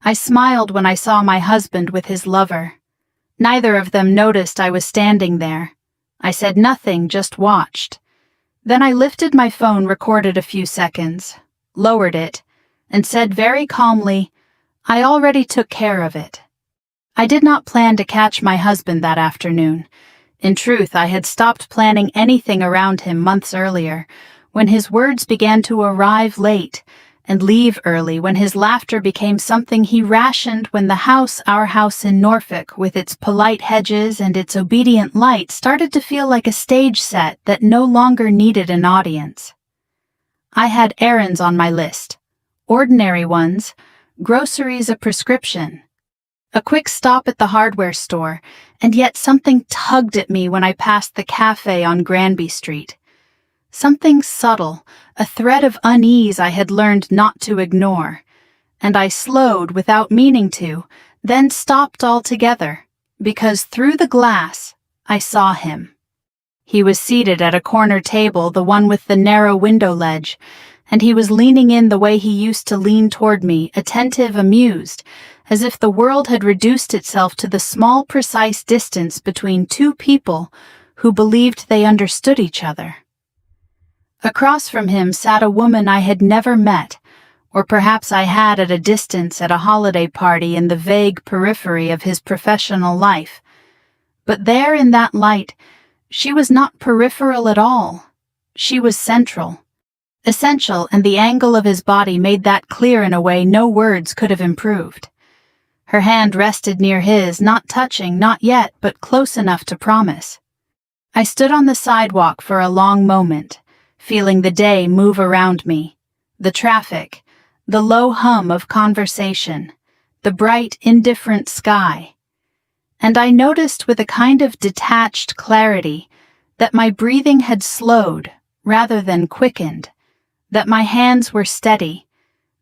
I smiled when I saw my husband with his lover. Neither of them noticed I was standing there. I said nothing, just watched. Then I lifted my phone, recorded a few seconds, lowered it, and said very calmly, "I already took care of it." I did not plan to catch my husband that afternoon. In truth, I had stopped planning anything around him months earlier, when his words began to arrive late and leave early, when his laughter became something he rationed, when our house in Norfolk, with its polite hedges and its obedient light, started to feel like a stage set that no longer needed an audience. I had errands on my list, ordinary ones, groceries, a prescription, a quick stop at the hardware store, and yet something tugged at me when I passed the cafe on Granby Street. Something subtle, a thread of unease I had learned not to ignore, and I slowed without meaning to, then stopped altogether, because through the glass I saw him. He was seated at a corner table, the one with the narrow window ledge, and he was leaning in the way he used to lean toward me, attentive, amused, as if the world had reduced itself to the small, precise distance between two people who believed they understood each other. Across from him sat a woman I had never met, or perhaps I had at a distance at a holiday party in the vague periphery of his professional life. But there in that light, she was not peripheral at all. She was central, essential, and the angle of his body made that clear in a way no words could have improved. Her hand rested near his, not touching, not yet, but close enough to promise. I stood on the sidewalk for a long moment, feeling the day move around me, the traffic, the low hum of conversation, the bright, indifferent sky. And I noticed with a kind of detached clarity that my breathing had slowed rather than quickened, that my hands were steady,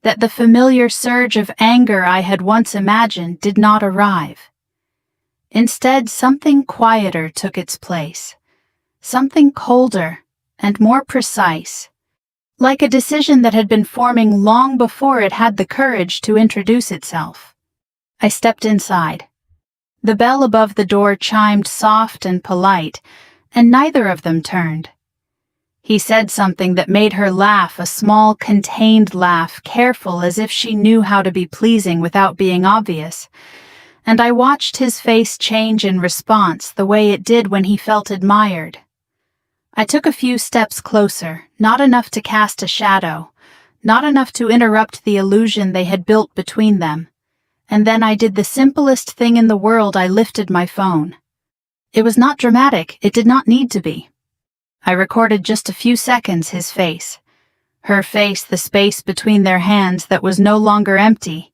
that the familiar surge of anger I had once imagined did not arrive. Instead, something quieter took its place, something colder and more precise, like a decision that had been forming long before it had the courage to introduce itself. I stepped inside. The bell above the door chimed soft and polite, and neither of them turned. He said something that made her laugh, a small, contained laugh, careful, as if she knew how to be pleasing without being obvious, and I watched his face change in response, the way it did when he felt admired. I took a few steps closer, not enough to cast a shadow, not enough to interrupt the illusion they had built between them, and then I did the simplest thing in the world. I lifted my phone. It was not dramatic, it did not need to be. I recorded just a few seconds his face, her face, the space between their hands that was no longer empty,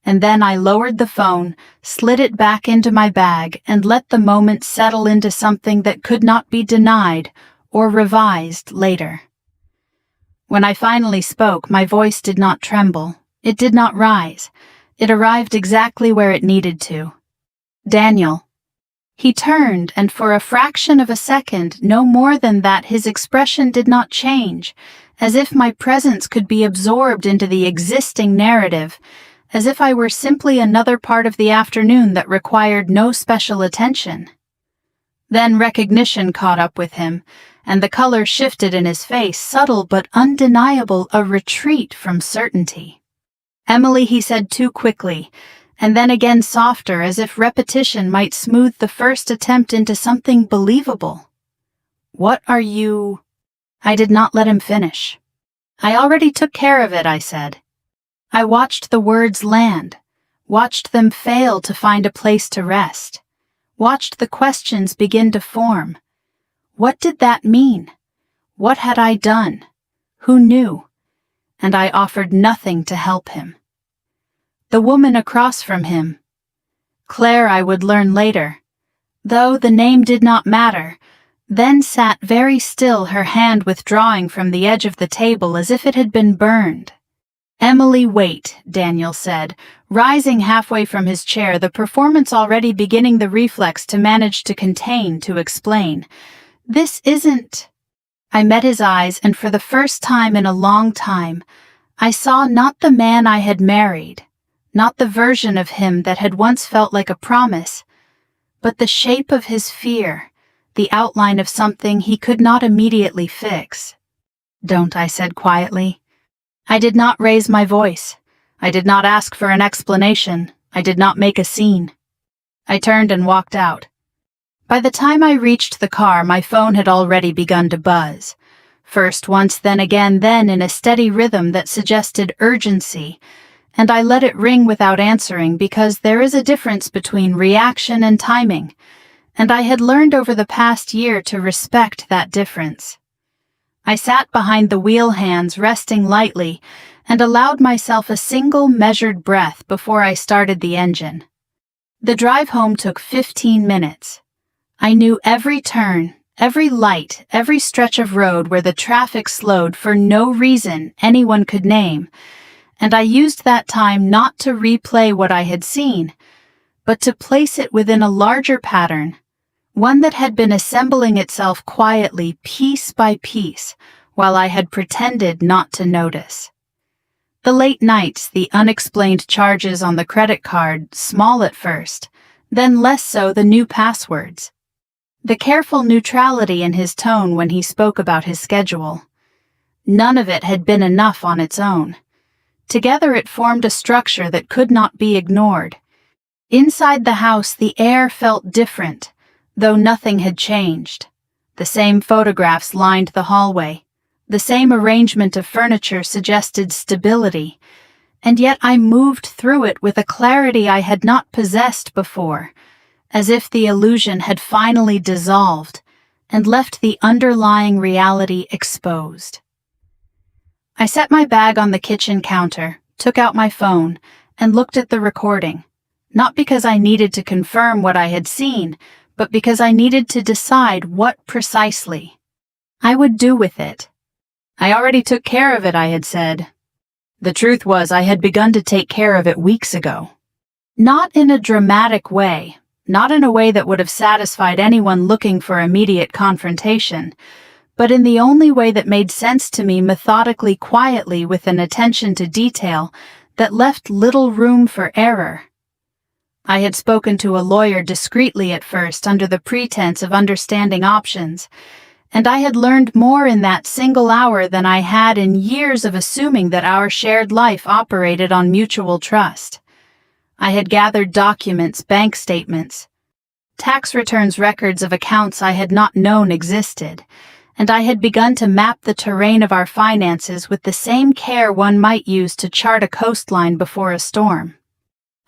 and then I lowered the phone, slid it back into my bag, and let the moment settle into something that could not be denied or revised later. When I finally spoke, my voice did not tremble, it did not rise, it arrived exactly where it needed to. "Daniel." He turned, and for a fraction of a second, no more than that, his expression did not change, as if my presence could be absorbed into the existing narrative, as if I were simply another part of the afternoon that required no special attention. Then recognition caught up with him, and the color shifted in his face, subtle but undeniable, a retreat from certainty. "Emily," he said too quickly, and then again softer, as if repetition might smooth the first attempt into something believable. "What are you—" I did not let him finish. "I already took care of it," I said. I watched the words land, watched them fail to find a place to rest, watched the questions begin to form. What did that mean? What had I done? Who knew? And I offered nothing to help him. The woman across from him, Claire, I would learn later, though the name did not matter, then sat very still, her hand withdrawing from the edge of the table as if it had been burned. "Emily, wait," Daniel said, rising halfway from his chair, the performance already beginning, the reflex to manage to contain, to explain. "This isn't—" I met his eyes, and for the first time in a long time, I saw not the man I had married, not the version of him that had once felt like a promise, but the shape of his fear, the outline of something he could not immediately fix. "Don't," I said quietly. I did not raise my voice. I did not ask for an explanation. I did not make a scene. I turned and walked out. By the time I reached the car, my phone had already begun to buzz. First once, then again, then in a steady rhythm that suggested urgency, and I let it ring without answering because there is a difference between reaction and timing, and I had learned over the past year to respect that difference. I sat behind the wheel hands, resting lightly, and allowed myself a single measured breath before I started the engine. The drive home took 15 minutes. I knew every turn, every light, every stretch of road where the traffic slowed for no reason anyone could name, and I used that time not to replay what I had seen, but to place it within a larger pattern, one that had been assembling itself quietly piece by piece while I had pretended not to notice. The late nights, the unexplained charges on the credit card, small at first, then less so the new passwords. The careful neutrality in his tone when he spoke about his schedule. None of it had been enough on its own. Together it formed a structure that could not be ignored. Inside the house, the air felt different, though nothing had changed. The same photographs lined the hallway. The same arrangement of furniture suggested stability, and yet I moved through it with a clarity I had not possessed before, as if the illusion had finally dissolved and left the underlying reality exposed. I set my bag on the kitchen counter, took out my phone, and looked at the recording, not because I needed to confirm what I had seen, but because I needed to decide what precisely I would do with it. I already took care of it, I had said. The truth was I had begun to take care of it weeks ago. Not in a dramatic way, not in a way that would have satisfied anyone looking for immediate confrontation, but in the only way that made sense to me, methodically, quietly, with an attention to detail that left little room for error. I had spoken to a lawyer discreetly at first under the pretense of understanding options, and I had learned more in that single hour than I had in years of assuming that our shared life operated on mutual trust. I had gathered documents, bank statements, tax returns, records of accounts I had not known existed, and I had begun to map the terrain of our finances with the same care one might use to chart a coastline before a storm.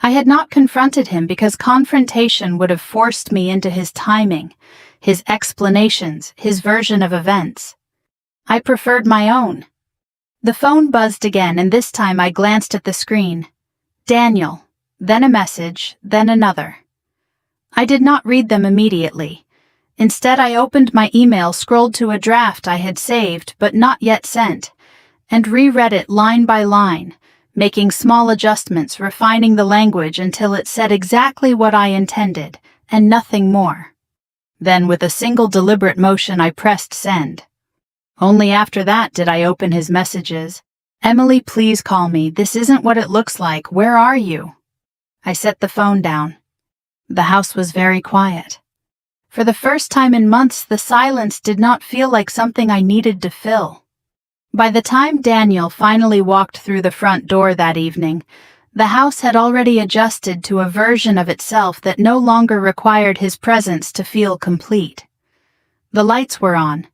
I had not confronted him because confrontation would have forced me into his timing, his explanations, his version of events. I preferred my own. The phone buzzed again, and this time I glanced at the screen. Daniel, then a message, then another. I did not read them immediately. Instead, I opened my email, scrolled to a draft I had saved but not yet sent, and reread it line by line, making small adjustments, refining the language until it said exactly what I intended, and nothing more. Then, with a single deliberate motion, I pressed send. Only after that did I open his messages. "Emily, please call me. This isn't what it looks like. Where are you?" I set the phone down. The house was very quiet. For the first time in months, the silence did not feel like something I needed to fill. By the time Daniel finally walked through the front door that evening, the house had already adjusted to a version of itself that no longer required his presence to feel complete. The lights were on.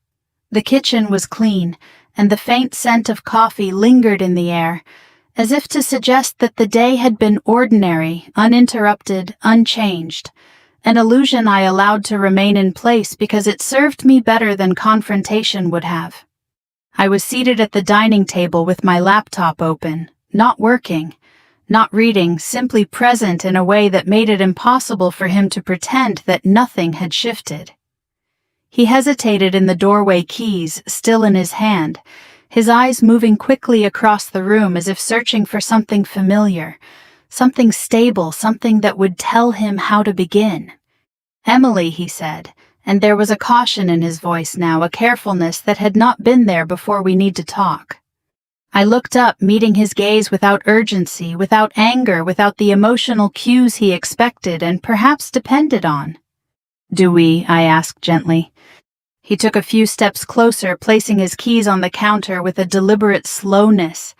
The kitchen was clean, and the faint scent of coffee lingered in the air, as if to suggest that the day had been ordinary, uninterrupted, unchanged, an illusion I allowed to remain in place because it served me better than confrontation would have. I was seated at the dining table with my laptop open, not working, not reading, simply present in a way that made it impossible for him to pretend that nothing had shifted. He hesitated in the doorway, keys still in his hand, his eyes moving quickly across the room as if searching for something familiar, something stable, something that would tell him how to begin. "Emily," he said, and there was a caution in his voice now, a carefulness that had not been there before. "We need to talk." I looked up, meeting his gaze without urgency, without anger, without the emotional cues he expected and perhaps depended on. "Do we?" I asked gently. He took a few steps closer, placing his keys on the counter with a deliberate slowness,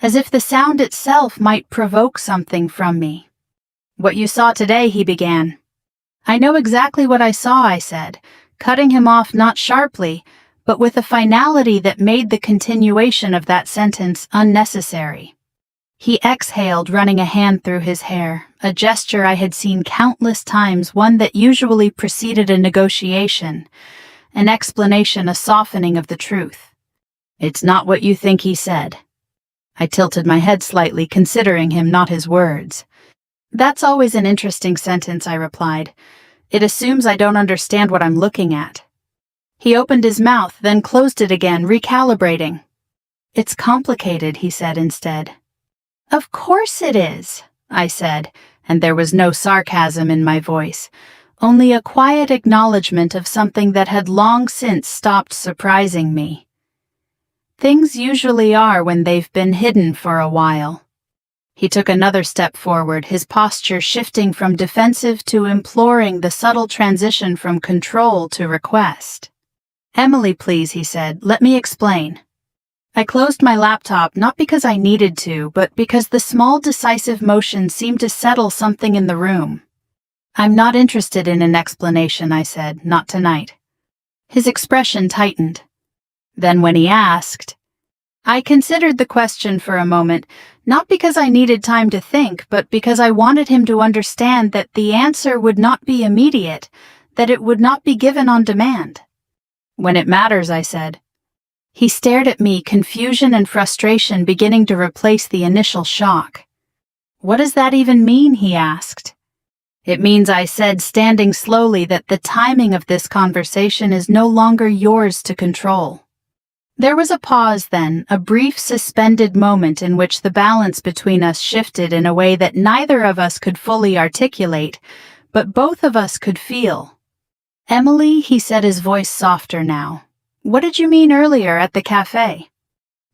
as if the sound itself might provoke something from me. "What you saw today," he began. "I know exactly what I saw," I said, cutting him off not sharply, but with a finality that made the continuation of that sentence unnecessary. He exhaled, running a hand through his hair, a gesture I had seen countless times, one that usually preceded a negotiation, an explanation, a softening of the truth. "It's not what you think," he said. I tilted my head slightly, considering him, not his words. "That's always an interesting sentence," I replied. "It assumes I don't understand what I'm looking at." He opened his mouth, then closed it again, recalibrating. "It's complicated," he said instead. "Of course it is," I said, and there was no sarcasm in my voice, only a quiet acknowledgement of something that had long since stopped surprising me. Things usually are when they've been hidden for a while. He took another step forward, his posture shifting from defensive to imploring, the subtle transition from control to request. "Emily, please," he said, "let me explain." I closed my laptop, not because I needed to, but because the small decisive motion seemed to settle something in the room. "I'm not interested in an explanation," I said, "not tonight." His expression tightened. Then when he asked, I considered the question for a moment, not because I needed time to think, but because I wanted him to understand that the answer would not be immediate, that it would not be given on demand. "When it matters," I said. He stared at me, confusion and frustration beginning to replace the initial shock. "What does that even mean?" he asked. "It means," I said, standing slowly, "that the timing of this conversation is no longer yours to control." There was a pause then, a brief suspended moment in which the balance between us shifted in a way that neither of us could fully articulate, but both of us could feel. "Emily," he said, his voice softer now, "what did you mean earlier at the cafe?"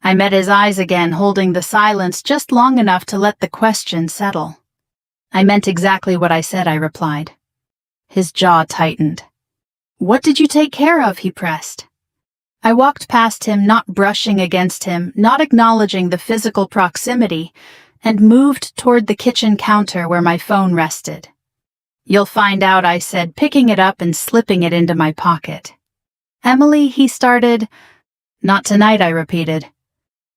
I met his eyes again, holding the silence just long enough to let the question settle. "I meant exactly what I said," I replied. His jaw tightened. "What did you take care of?" he pressed. I walked past him, not brushing against him, not acknowledging the physical proximity, and moved toward the kitchen counter where my phone rested. "You'll find out," I said, picking it up and slipping it into my pocket. "Emily," he started. "Not tonight," I repeated.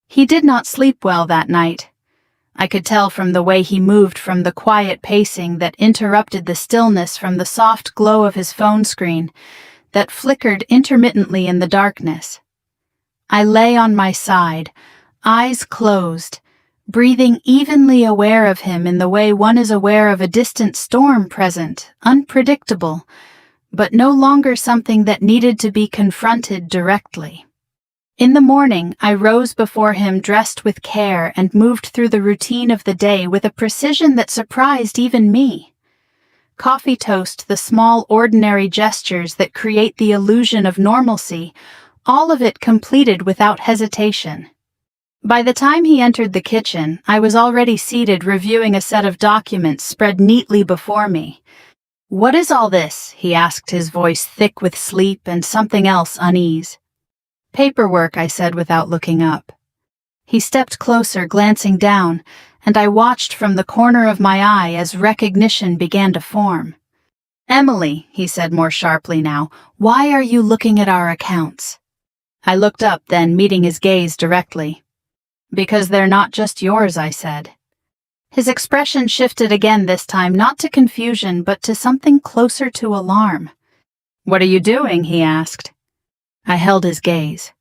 He did not sleep well that night. I could tell from the way he moved, from the quiet pacing that interrupted the stillness, from the soft glow of his phone screen that flickered intermittently in the darkness. I lay on my side, eyes closed, breathing evenly, aware of him in the way one is aware of a distant storm present, unpredictable, but no longer something that needed to be confronted directly. In the morning, I rose before him, dressed with care, and moved through the routine of the day with a precision that surprised even me. Coffee toast, the small, ordinary gestures that create the illusion of normalcy, all of it completed without hesitation. By the time he entered the kitchen, I was already seated reviewing a set of documents spread neatly before me. "What is all this?" he asked, his voice thick with sleep and something else, unease. "Paperwork," I said without looking up. He stepped closer, glancing down, and I watched from the corner of my eye as recognition began to form. "Emily," he said more sharply now, "why are you looking at our accounts?" I looked up then, meeting his gaze directly. "Because they're not just yours," I said. His expression shifted again, this time not to confusion but to something closer to alarm. "What are you doing?" he asked. I held his gaze.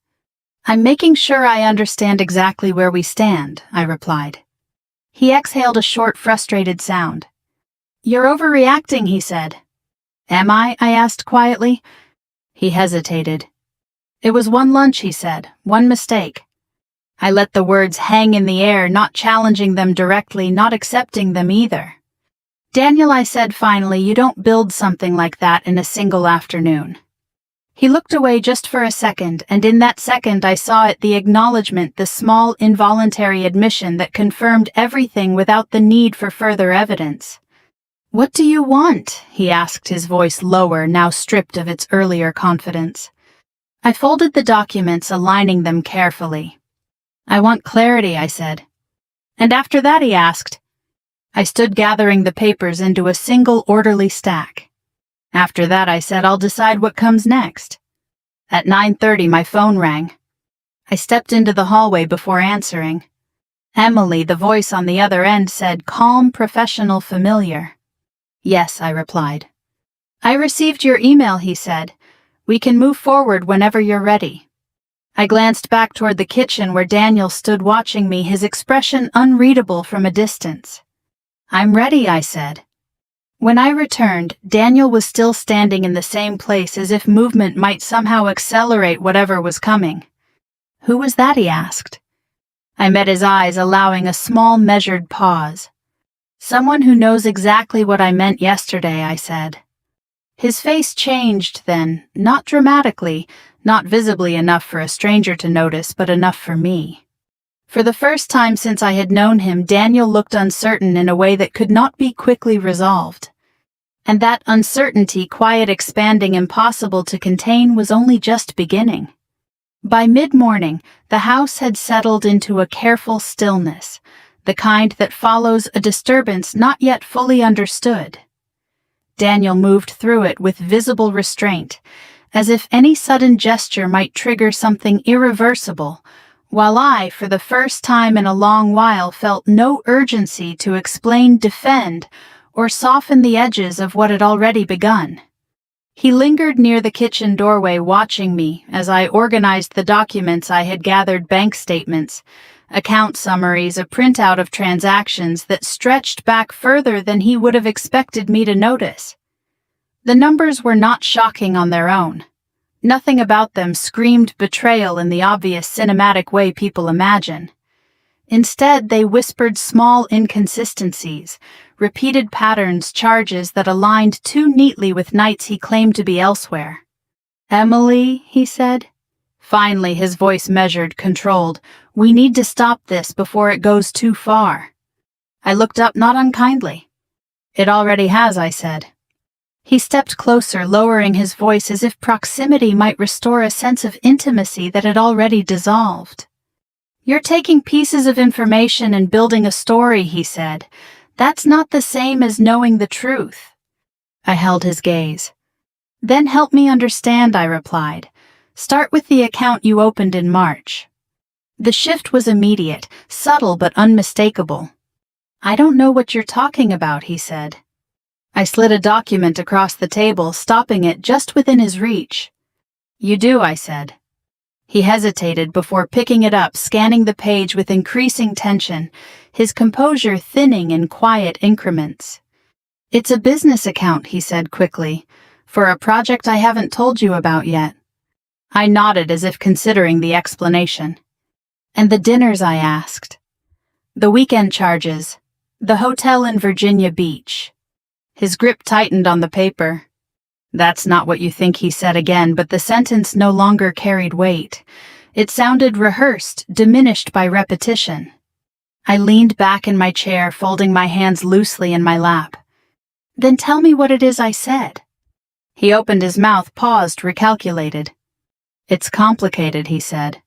"I'm making sure I understand exactly where we stand," I replied. He exhaled a short, frustrated sound. "You're overreacting," he said. "Am I?" I asked quietly. He hesitated. "It was one lunch," he said, "one mistake." I let the words hang in the air, not challenging them directly, not accepting them either. "Daniel," I said finally, "you don't build something like that in a single afternoon." He looked away just for a second, and in that second I saw it, the acknowledgement, the small involuntary admission that confirmed everything without the need for further evidence. "What do you want?" he asked, his voice lower, now stripped of its earlier confidence. I folded the documents, aligning them carefully. "I want clarity," I said. "And after that?" he asked. I stood gathering the papers into a single orderly stack. "After that," I said, "I'll decide what comes next." At 9:30 my phone rang. I stepped into the hallway before answering. Emily, the voice on the other end, said, calm, professional, familiar. "Yes," I replied. "I received your email," he said. "We can move forward whenever you're ready." I glanced back toward the kitchen where Daniel stood watching me, his expression unreadable from a distance. "I'm ready," I said. When I returned, Daniel was still standing in the same place, as if movement might somehow accelerate whatever was coming. "Who was that?" he asked. I met his eyes, allowing a small, measured pause. "Someone who knows exactly what I meant yesterday," I said. His face changed then, not dramatically, not visibly enough for a stranger to notice, but enough for me. For the first time since I had known him, Daniel looked uncertain in a way that could not be quickly resolved. And that uncertainty, quiet, expanding, impossible to contain, was only just beginning. By mid-morning, the house had settled into a careful stillness, the kind that follows a disturbance not yet fully understood. Daniel moved through it with visible restraint, as if any sudden gesture might trigger something irreversible, while I, for the first time in a long while, felt no urgency to explain, defend, or soften the edges of what had already begun. He lingered near the kitchen doorway, watching me as I organized the documents I had gathered: bank statements, account summaries, a printout of transactions that stretched back further than he would have expected me to notice. The numbers were not shocking on their own. Nothing about them screamed betrayal in the obvious cinematic way people imagine. Instead, they whispered small inconsistencies, repeated patterns, charges that aligned too neatly with nights he claimed to be elsewhere. "Emily," he said. Finally, his voice measured, controlled. "We need to stop this before it goes too far." I looked up, not unkindly. "It already has," I said. He stepped closer, lowering his voice as if proximity might restore a sense of intimacy that had already dissolved. "You're taking pieces of information and building a story," he said. "That's not the same as knowing the truth." I held his gaze. "Then help me understand," I replied. "Start with the account you opened in March." The shift was immediate, subtle but unmistakable. "I don't know what you're talking about," he said. I slid a document across the table, stopping it just within his reach. "You do," I said. He hesitated before picking it up, scanning the page with increasing tension, his composure thinning in quiet increments. "It's a business account," he said quickly, "for a project I haven't told you about yet." I nodded as if considering the explanation. "And the dinners?" I asked. "The weekend charges. The hotel in Virginia Beach." His grip tightened on the paper. "That's not what you think," he said again, but the sentence no longer carried weight. It sounded rehearsed, diminished by repetition. I leaned back in my chair, folding my hands loosely in my lap. "Then tell me what it is," I said. He opened his mouth, paused, recalculated. "It's complicated," he said.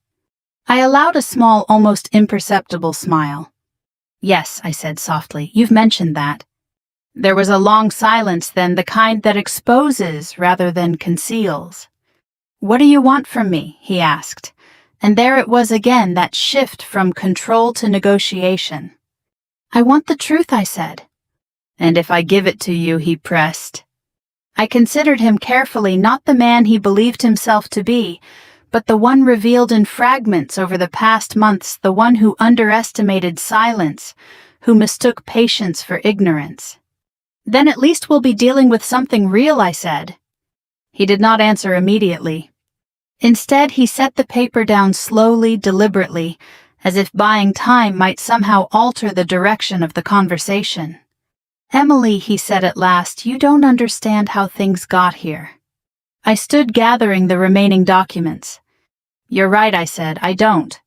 I allowed a small, almost imperceptible smile. "Yes," I said softly, "you've mentioned that." There was a long silence then, the kind that exposes rather than conceals. "What do you want from me?" he asked. And there it was again, that shift from control to negotiation. "I want the truth," I said. "And if I give it to you," he pressed. I considered him carefully, not the man he believed himself to be, but the one revealed in fragments over the past months, the one who underestimated silence, who mistook patience for ignorance. "Then at least we'll be dealing with something real," I said. He did not answer immediately. Instead, he set the paper down slowly, deliberately, as if buying time might somehow alter the direction of the conversation. "Emily," he said at last, "you don't understand how things got here." I stood gathering the remaining documents. "You're right," I said, "I don't."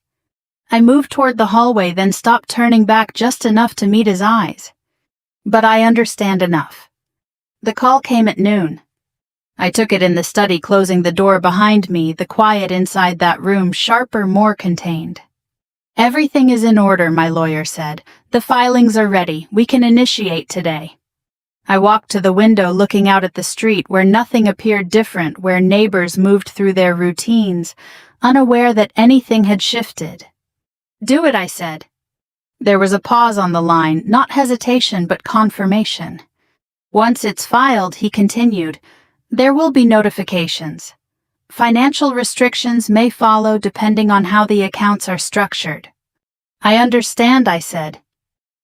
I moved toward the hallway, then stopped, turning back just enough to meet his eyes. "But I understand enough." The call came at noon. I took it in the study, closing the door behind me, the quiet inside that room sharper, more contained. "Everything is in order," my lawyer said. "The filings are ready. We can initiate today." I walked to the window, looking out at the street where nothing appeared different, where neighbors moved through their routines, unaware that anything had shifted. "Do it," I said. There was a pause on the line, not hesitation but confirmation. "Once it's filed," he continued, "there will be notifications. Financial restrictions may follow depending on how the accounts are structured." "I understand," I said.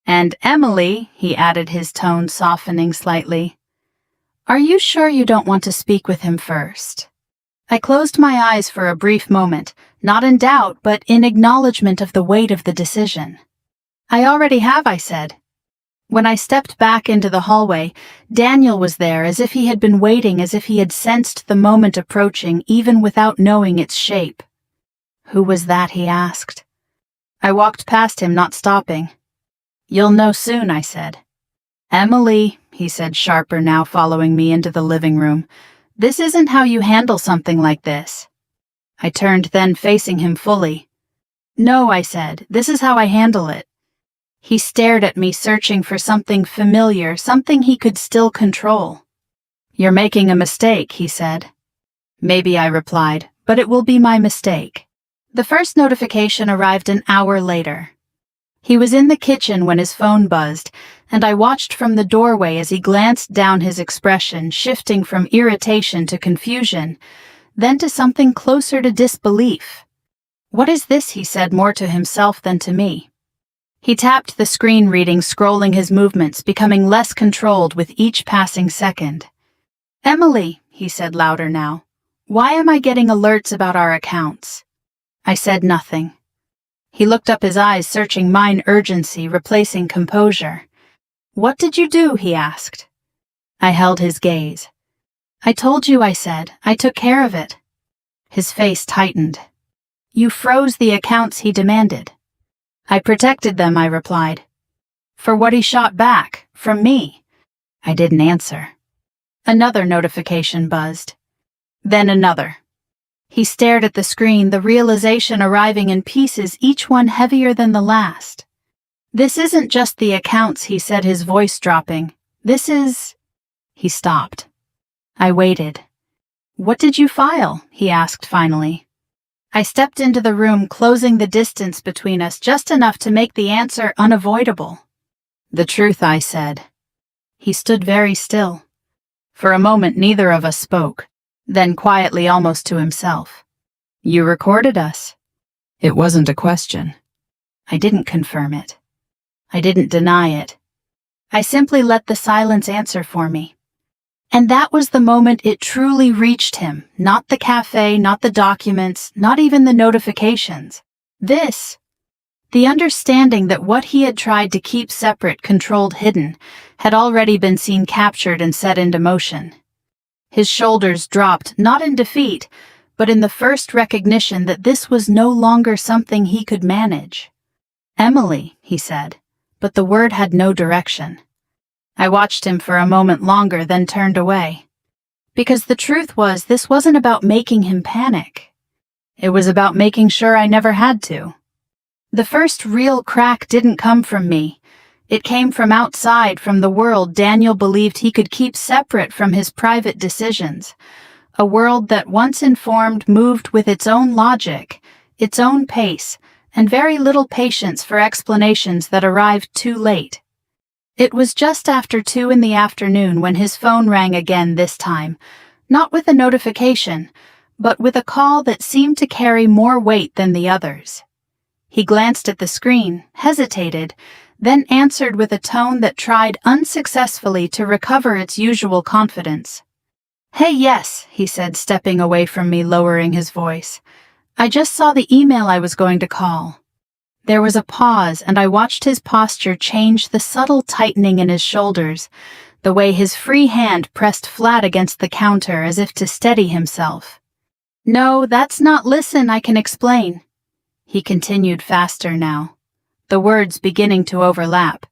"And Emily," he added, his tone softening slightly, "are you sure you don't want to speak with him first?" I closed my eyes for a brief moment, not in doubt, but in acknowledgement of the weight of the decision. "I already have," I said. When I stepped back into the hallway, Daniel was there, as if he had been waiting, as if he had sensed the moment approaching, even without knowing its shape. "Who was that?" he asked. I walked past him, not stopping. "You'll know soon," I said. "Emily," he said, sharper now, following me into the living room, "this isn't how you handle something like this." I turned, then facing him fully. "No," I said, "this is how I handle it." He stared at me, searching for something familiar, something he could still control. "You're making a mistake," he said. "Maybe," I replied, "but it will be my mistake." The first notification arrived an hour later. He was in the kitchen when his phone buzzed, and I watched from the doorway as he glanced down, his expression shifting from irritation to confusion, then to something closer to disbelief. "What is this?" he said, more to himself than to me. He tapped the screen, reading, scrolling, his movements becoming less controlled with each passing second. "Emily," he said louder now, "why am I getting alerts about our accounts?" I said nothing. He looked up, his eyes searching mine, urgency replacing composure. "What did you do?" he asked. I held his gaze. "I told you," I said. "I took care of it." His face tightened. "You froze the accounts," he demanded. "I protected them," I replied. "For what he shot back, from me." I didn't answer. Another notification buzzed. Then another. He stared at the screen, the realization arriving in pieces, each one heavier than the last. "This isn't just the accounts," he said, his voice dropping. "This is—" He stopped. I waited. "What did you file?" he asked finally. I stepped into the room, closing the distance between us just enough to make the answer unavoidable. "The truth," I said. He stood very still. For a moment, neither of us spoke. Then quietly, almost to himself, "You recorded us." It wasn't a question. I didn't confirm it. I didn't deny it. I simply let the silence answer for me. And that was the moment it truly reached him. Not the cafe, not the documents, not even the notifications. This. The understanding that what he had tried to keep separate, controlled, hidden, had already been seen, captured, and set into motion. His shoulders dropped, not in defeat, but in the first recognition that this was no longer something he could manage. "Emily," he said, but the word had no direction. I watched him for a moment longer, then turned away. Because the truth was, this wasn't about making him panic. It was about making sure I never had to. The first real crack didn't come from me. It came from outside, from the world Daniel believed he could keep separate from his private decisions. A world that, once informed, moved with its own logic, its own pace, and very little patience for explanations that arrived too late. It was just after 2 in the afternoon when his phone rang again, this time, not with a notification, but with a call that seemed to carry more weight than the others. He glanced at the screen, hesitated, then answered with a tone that tried unsuccessfully to recover its usual confidence. "Hey, yes," he said, stepping away from me, lowering his voice. "I just saw the email I was going to call." There was a pause, and I watched his posture change, the subtle tightening in his shoulders, the way his free hand pressed flat against the counter as if to steady himself. "No, that's not listen, I can explain." He continued faster now, the words beginning to overlap.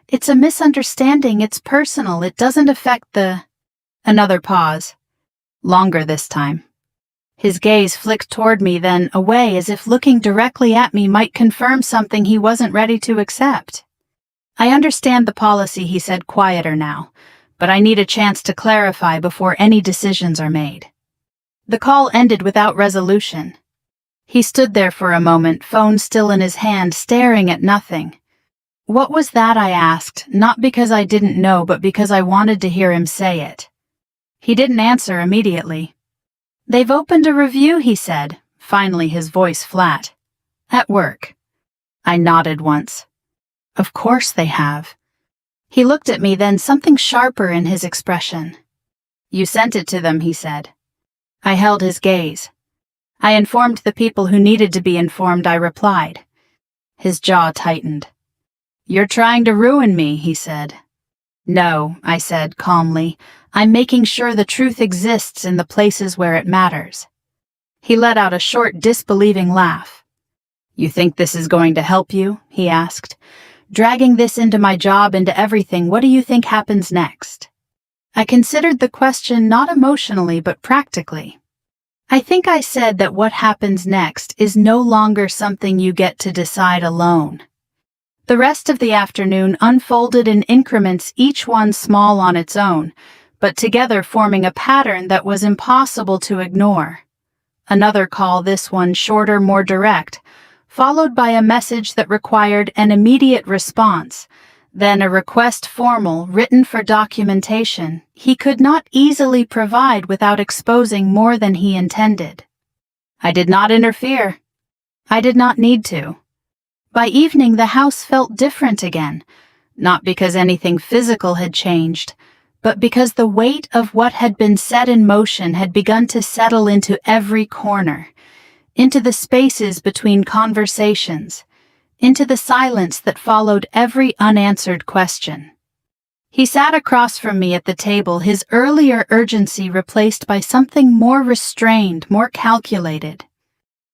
"It's a misunderstanding, it's personal, it doesn't affect the—" Another pause. Longer this time. His gaze flicked toward me, then away, as if looking directly at me might confirm something he wasn't ready to accept. "I understand the policy," he said, quieter now, "but I need a chance to clarify before any decisions are made." The call ended without resolution. He stood there for a moment, phone still in his hand, staring at nothing. "What was that?" I asked, not because I didn't know, but because I wanted to hear him say it. He didn't answer immediately. "They've opened a review," he said, finally, his voice flat. "At work." I nodded once. "Of course they have." He looked at me, then something sharper in his expression. "You sent it to them," he said. I held his gaze. "I informed the people who needed to be informed," I replied. His jaw tightened. "You're trying to ruin me," he said. "No," I said calmly. "I'm making sure the truth exists in the places where it matters." He let out a short, disbelieving laugh. "You think this is going to help you?" he asked. "Dragging this into my job, into everything, what do you think happens next?" I considered the question not emotionally but practically. I think I said that what happens next is no longer something you get to decide alone. The rest of the afternoon unfolded in increments, each one small on its own, but together forming a pattern that was impossible to ignore. Another call, this one shorter, more direct, followed by a message that required an immediate response, then a request formal, written for documentation he could not easily provide without exposing more than he intended. I did not interfere. I did not need to. By evening, the house felt different again, not because anything physical had changed, but because the weight of what had been set in motion had begun to settle into every corner, into the spaces between conversations, into the silence that followed every unanswered question. He sat across from me at the table, his earlier urgency replaced by something more restrained, more calculated.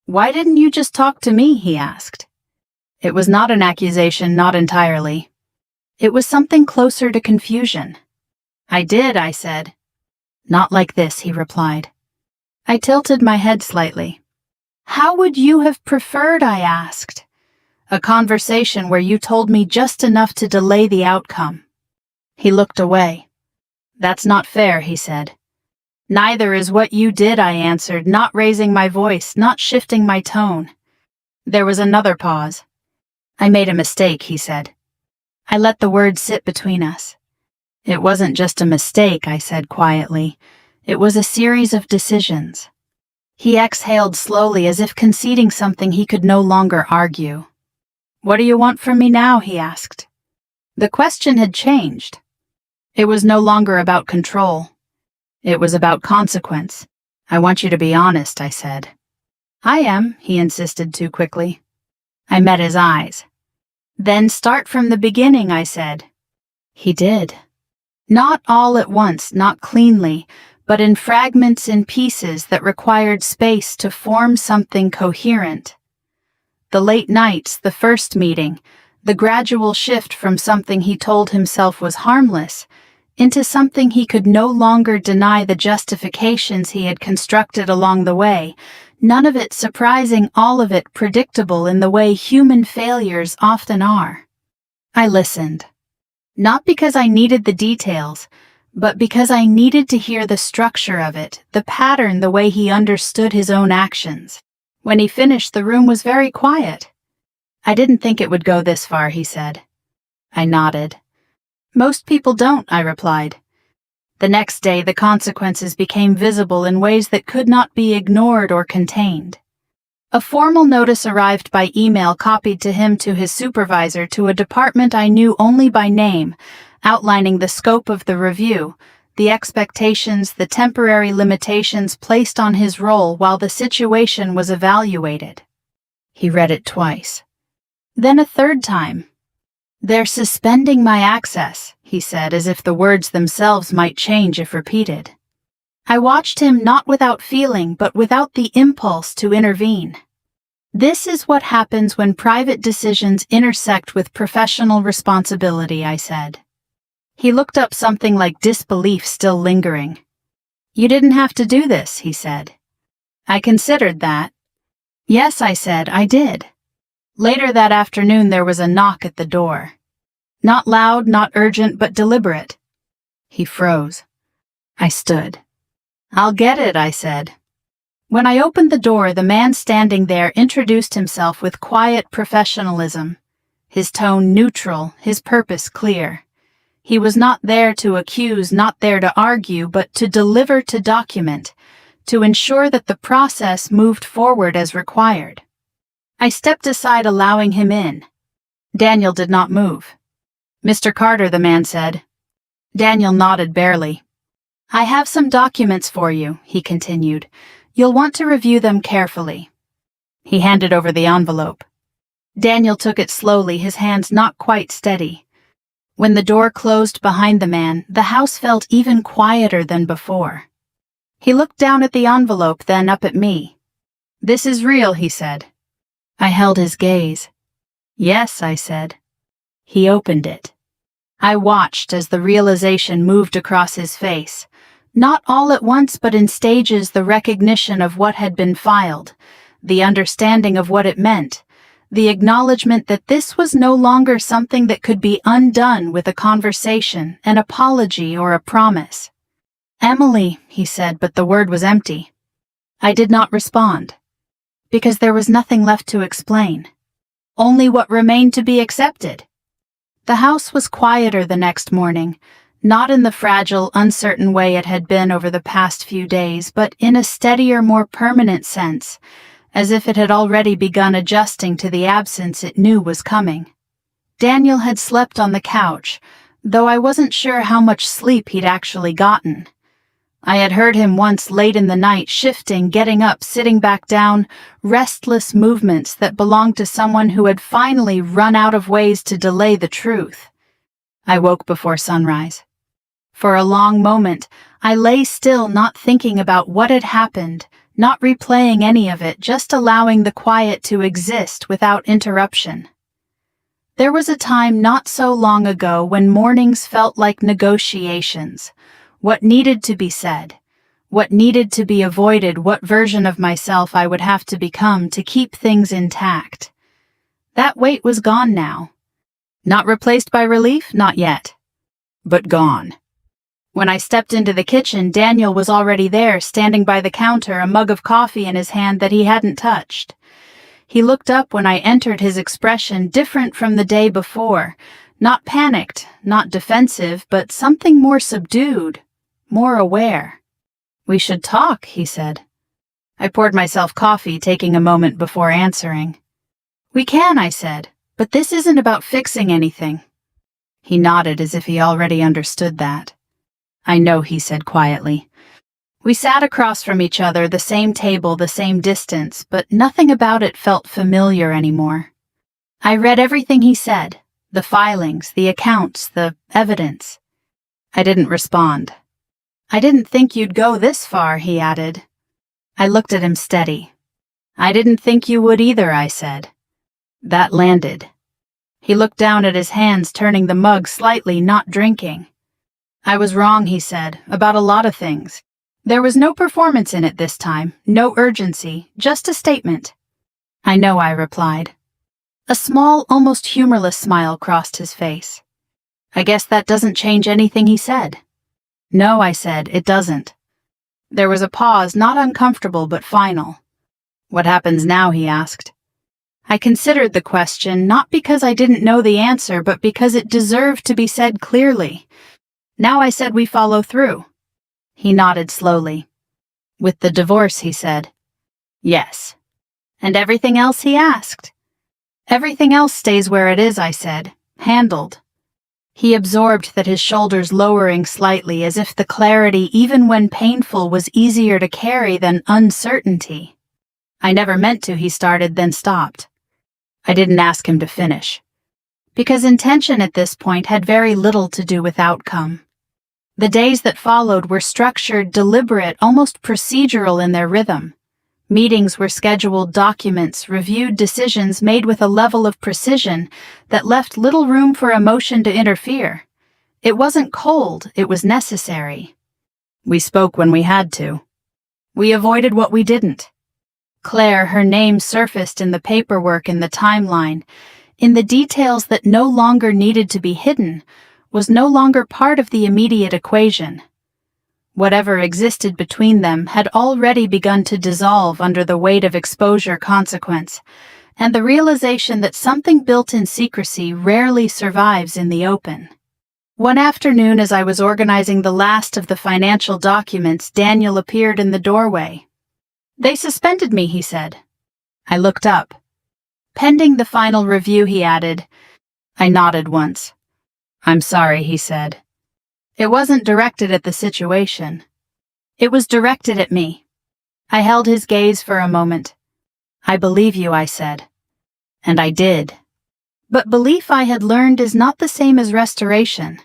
"Why didn't you just talk to me?" he asked. It was not an accusation, not entirely. It was something closer to confusion. "I did," I said. "Not like this," he replied. I tilted my head slightly. "How would you have preferred?" I asked. "A conversation where you told me just enough to delay the outcome." He looked away. "That's not fair," he said. "Neither is what you did," I answered, not raising my voice, not shifting my tone. There was another pause. "I made a mistake," he said. I let the words sit between us. "It wasn't just a mistake," I said quietly. "It was a series of decisions." He exhaled slowly, as if conceding something he could no longer argue. "What do you want from me now?" he asked. The question had changed. It was no longer about control. It was about consequence. "I want you to be honest," I said. "I am," he insisted too quickly. I met his eyes. "Then start from the beginning," I said. He did. Not all at once, not cleanly, but in fragments, in pieces that required space to form something coherent. The late nights, the first meeting, the gradual shift from something he told himself was harmless into something he could no longer deny, the justifications he had constructed along the way, none of it surprising, all of it predictable in the way human failures often are. I listened. Not because I needed the details, but because I needed to hear the structure of it, the pattern, the way he understood his own actions. When he finished, the room was very quiet. "I didn't think it would go this far," he said. I nodded. "Most people don't," I replied. The next day, the consequences became visible in ways that could not be ignored or contained. A formal notice arrived by email, copied to him, to his supervisor, to a department I knew only by name, outlining the scope of the review, the expectations, the temporary limitations placed on his role while the situation was evaluated. He read it twice. Then a third time. "They're suspending my access," he said, as if the words themselves might change if repeated. I watched him, not without feeling, but without the impulse to intervene. "This is what happens when private decisions intersect with professional responsibility," I said. He looked up, something like disbelief still lingering. "You didn't have to do this," he said. I considered that. "Yes," I said, "I did." Later that afternoon there was a knock at the door. Not loud, not urgent, but deliberate. He froze. I stood. "I'll get it," I said. When I opened the door, the man standing there introduced himself with quiet professionalism, his tone neutral, his purpose clear. He was not there to accuse, not there to argue, but to deliver, to document, to ensure that the process moved forward as required. I stepped aside, allowing him in. Daniel did not move. "Mr. Carter," the man said. Daniel nodded barely. "I have some documents for you," he continued. "You'll want to review them carefully." He handed over the envelope. Daniel took it slowly, his hands not quite steady. When the door closed behind the man, the house felt even quieter than before. He looked down at the envelope, then up at me. "This is real," he said. I held his gaze. "Yes," I said. He opened it. I watched as the realization moved across his face. Not all at once, but in stages, the recognition of what had been filed, the understanding of what it meant, the acknowledgement that this was no longer something that could be undone with a conversation, an apology, or a promise. "Emily," he said, but the word was empty. I did not respond, because there was nothing left to explain, only what remained to be accepted. The house was quieter the next morning, not in the fragile, uncertain way it had been over the past few days, but in a steadier, more permanent sense, as if it had already begun adjusting to the absence it knew was coming. Daniel had slept on the couch, though I wasn't sure how much sleep he'd actually gotten. I had heard him once late in the night, shifting, getting up, sitting back down, restless movements that belonged to someone who had finally run out of ways to delay the truth. I woke before sunrise. For a long moment, I lay still, not thinking about what had happened, not replaying any of it, just allowing the quiet to exist without interruption. There was a time not so long ago when mornings felt like negotiations. What needed to be said, what needed to be avoided, what version of myself I would have to become to keep things intact. That weight was gone now. Not replaced by relief, not yet, but gone. When I stepped into the kitchen, Daniel was already there, standing by the counter, a mug of coffee in his hand that he hadn't touched. He looked up when I entered, his expression different from the day before, not panicked, not defensive, but something more subdued, more aware. "We should talk," he said. I poured myself coffee, taking a moment before answering. "We can," I said, "but this isn't about fixing anything." He nodded as if he already understood that. "I know," he said quietly. We sat across from each other, the same table, the same distance, but nothing about it felt familiar anymore. I read everything he said, the filings, the accounts, the evidence. I didn't respond. "I didn't think you'd go this far," he added. I looked at him steady. "I didn't think you would either," I said. That landed. He looked down at his hands, turning the mug slightly, not drinking. "I was wrong," he said, "about a lot of things. There was no performance in it this time, no urgency, just a statement." "I know," I replied. A small, almost humorless smile crossed his face. "I guess that doesn't change anything," he said. "No," I said, "it doesn't." There was a pause, not uncomfortable but final. "What happens now?" he asked. I considered the question, not because I didn't know the answer, but because it deserved to be said clearly. "Now," I said, "we follow through." He nodded slowly. "With the divorce," he said. "Yes." "And everything else?" he asked. "Everything else stays where it is," I said. "Handled." He absorbed that, his shoulders lowering slightly, as if the clarity, even when painful, was easier to carry than uncertainty. "I never meant to," he started, then stopped. I didn't ask him to finish. because intention at this point had very little to do with outcome. The days that followed were structured, deliberate, almost procedural in their rhythm. Meetings were scheduled, documents, reviewed, decisions made with a level of precision that left little room for emotion to interfere. It wasn't cold, it was necessary. We spoke when we had to. We avoided what we didn't. Claire, her name surfaced in the paperwork, in the timeline, in the details that no longer needed to be hidden, was no longer part of the immediate equation. Whatever existed between them had already begun to dissolve under the weight of exposure consequence, and the realization that something built in secrecy rarely survives in the open. One afternoon, as I was organizing the last of the financial documents, Daniel appeared in the doorway. "They suspended me," he said. I looked up. "Pending the final review," he added. I nodded once. "I'm sorry," he said. It wasn't directed at the situation. It was directed at me. I held his gaze for a moment. "I believe you," I said. And I did. But belief, I had learned, is not the same as restoration.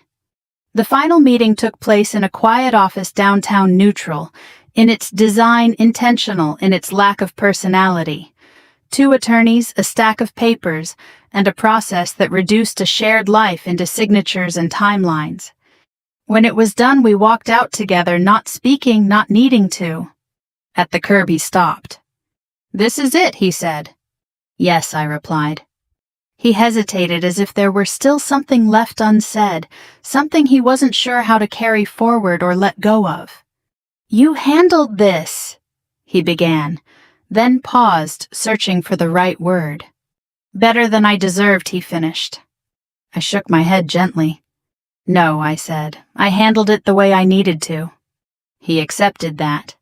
The final meeting took place in a quiet office downtown, neutral, in its design, intentional in its lack of personality. 2 attorneys, a stack of papers, and a process that reduced a shared life into signatures and timelines. When it was done, we walked out together, not speaking, not needing to. At the curb, he stopped. "This is it," he said. "Yes," I replied. He hesitated, as if there were still something left unsaid, something he wasn't sure how to carry forward or let go of. "You handled this," he began, then paused, searching for the right word. "Better than I deserved," he finished. I shook my head gently. "No," I said. "I handled it the way I needed to." He accepted that.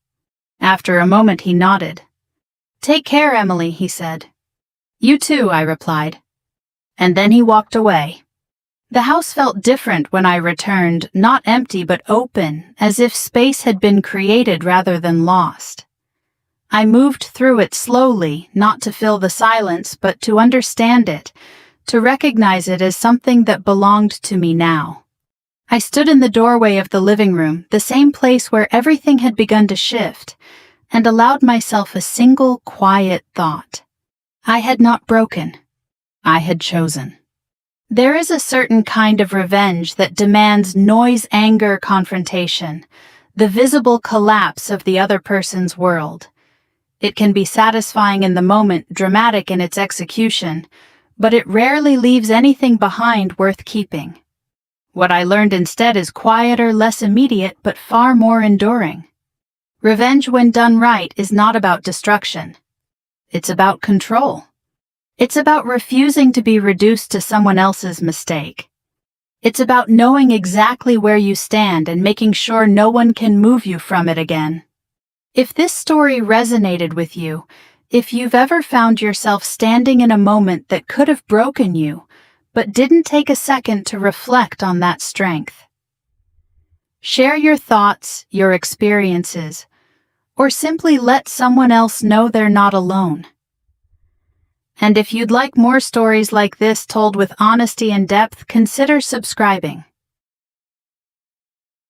After a moment, he nodded. "Take care, Emily," he said. "You too," I replied. And then he walked away. The house felt different when I returned, not empty but open, as if space had been created rather than lost. I moved through it slowly, not to fill the silence, but to understand it, to recognize it as something that belonged to me now. I stood in the doorway of the living room, the same place where everything had begun to shift, and allowed myself a single quiet thought. I had not broken. I had chosen. There is a certain kind of revenge that demands noise, anger, confrontation, the visible collapse of the other person's world. It can be satisfying in the moment, dramatic in its execution, but it rarely leaves anything behind worth keeping. What I learned instead is quieter, less immediate, but far more enduring. Revenge, when done right, is not about destruction. It's about control. It's about refusing to be reduced to someone else's mistake. It's about knowing exactly where you stand and making sure no one can move you from it again. If this story resonated with you, if you've ever found yourself standing in a moment that could have broken you, but didn't take a second to reflect on that strength, share your thoughts, your experiences, or simply let someone else know they're not alone. And if you'd like more stories like this told with honesty and depth, consider subscribing.